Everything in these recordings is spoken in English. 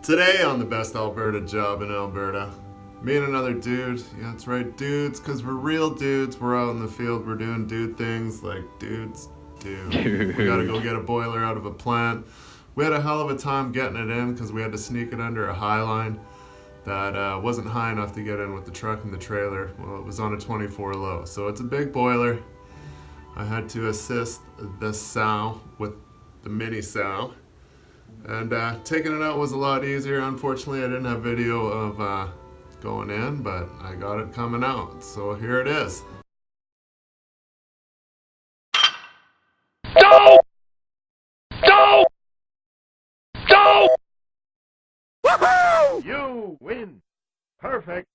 Today on the best Alberta job in Alberta, me and another dude, yeah that's right, dudes, because we're real dudes, we're out in the field, we're doing dude things like dudes do. We gotta go get a boiler out of a plant. We had a hell of a time getting it in because we had to sneak it under a high line that wasn't high enough to get in with the truck and the trailer. Well, it was on a 24 low, so it's a big boiler. I had to assist the sow with the mini sow. And taking it out was a lot easier. Unfortunately, I didn't have video of going in, but I got it coming out. So here it is. Go! Go! Go! Woohoo! You win. Perfect.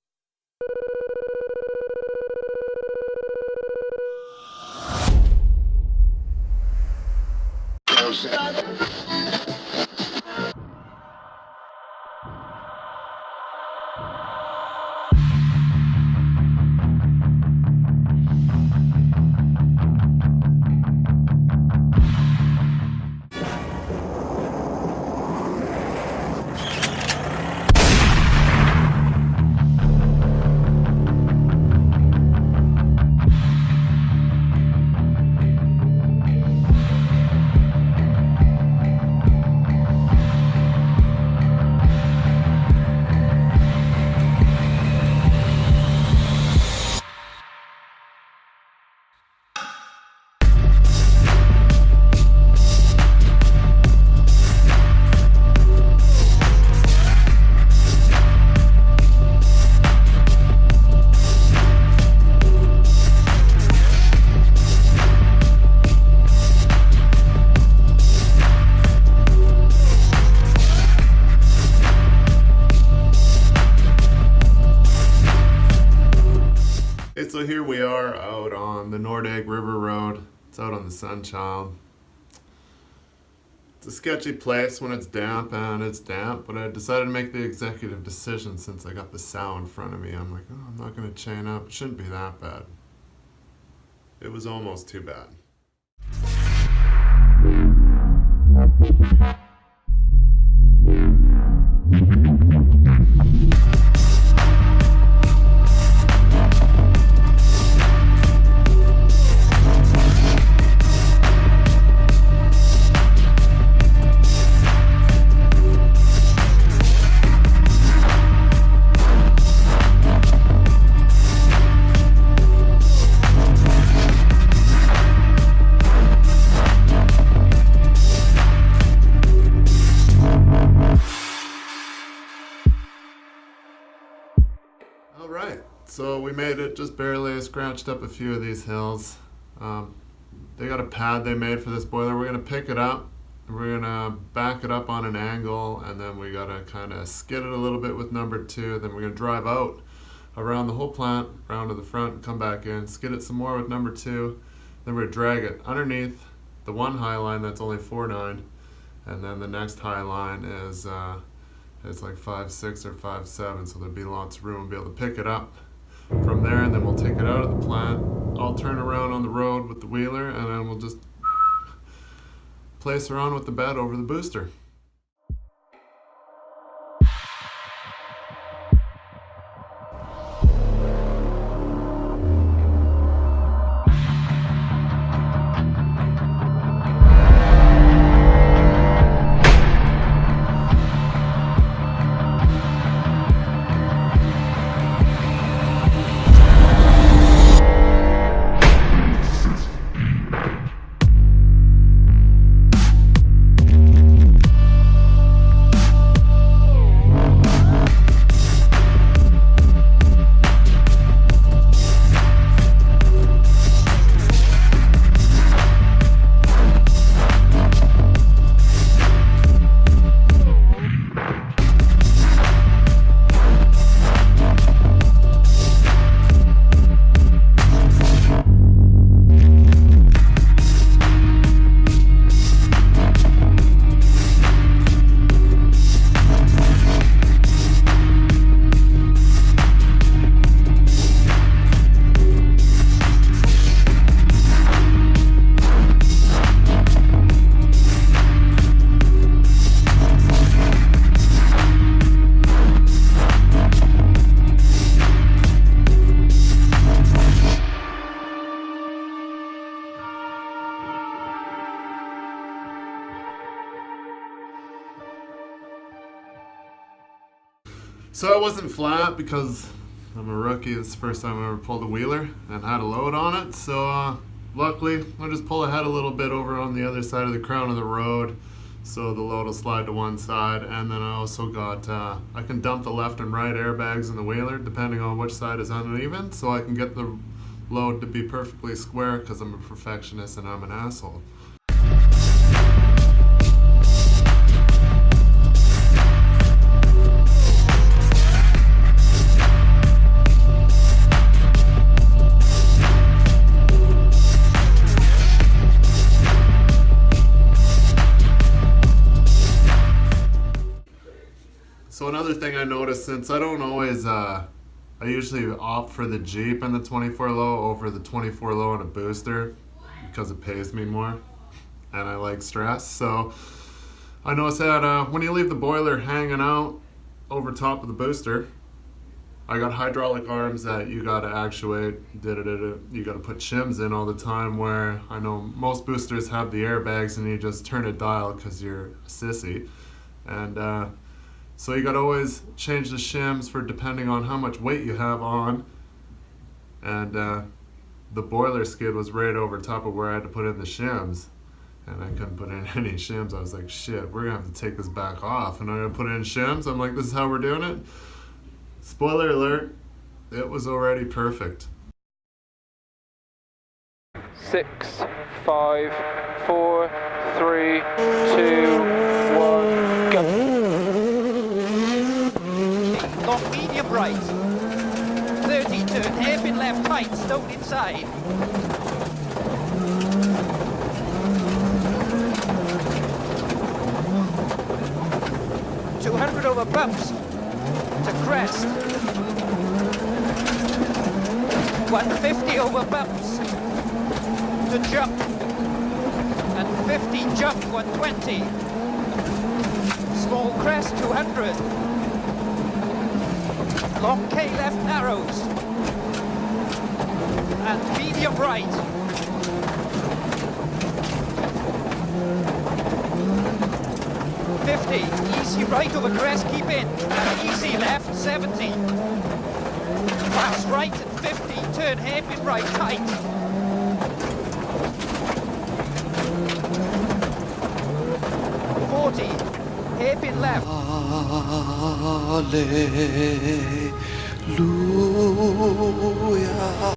So here we are out on the Nordegg River Road. It's out on the Sunchild. It's a sketchy place when it's damp, and it's damp, but I decided to make the executive decision since I got the sow in front of me. I'm like, oh, I'm not going to chain up. It shouldn't be that bad. It was almost too bad. Alright, so we made it just barely, scratched up a few of these hills. They got a pad they made for this boiler. We're going to pick it up, we're going to back it up on an angle, and then we got to kind of skid it a little bit with number 2. Then we're going to drive out around the whole plant, around to the front, come back in, skid it some more with number 2. Then we're going to drag it underneath the one high line that's only 4.9, and then the next high line is it's like 5.6 or 5.7, so there'll be lots of room to be able to pick it up from there, and then we'll take it out of the plant. I'll turn around on the road with the wheeler, and then we'll just place her on with the bed over the booster. So I wasn't flat because I'm a rookie. It's the first time I ever pulled a wheeler and had a load on it. So luckily, I just pull ahead a little bit over on the other side of the crown of the road, so the load will slide to one side. And then I also got, I can dump the left and right airbags in the wheeler depending on which side is uneven, so I can get the load to be perfectly square because I'm a perfectionist and I'm an asshole. So another thing I noticed, since I don't always, I usually opt for the Jeep and the 24 low over the 24 low and a booster because it pays me more and I like stress. So I noticed that when you leave the boiler hanging out over top of the booster, I got hydraulic arms that you gotta actuate, you gotta put shims in all the time, where I know most boosters have the airbags and you just turn a dial because you're a sissy. And so you gotta always change the shims for depending on how much weight you have on. And the boiler skid was right over top of where I had to put in the shims. And I couldn't put in any shims. I was like, shit, we're gonna have to take this back off. And I'm gonna put in shims. I'm like, this is how we're doing it. Spoiler alert, it was already perfect. 6, 5, 4, 3, 2, 1, go. Long medium right. 30, turn hairpin left tight, stone inside. 200 over bumps. To crest. 150 over bumps. To jump. And 50 jump, 120. Small crest, 200. Long K left narrows. And medium right. 50, easy right over crest, keep in. And easy left, 70. Pass right at 50, turn hairpin right, tight. 40, hairpin left. Hallelujah.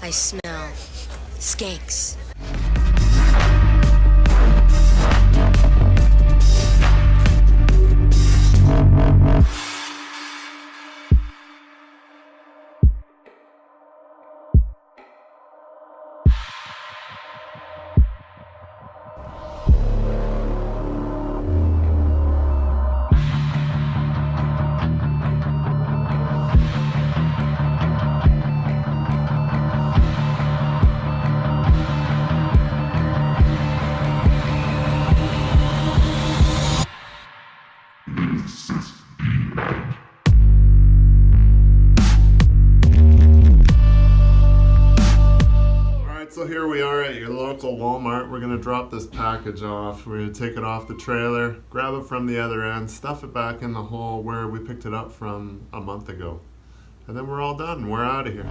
I smell skanks. So here we are at your local Walmart. We're gonna drop this package off. We're gonna take it off the trailer, grab it from the other end, stuff it back in the hole where we picked it up from a month ago. And then we're all done. We're out of here.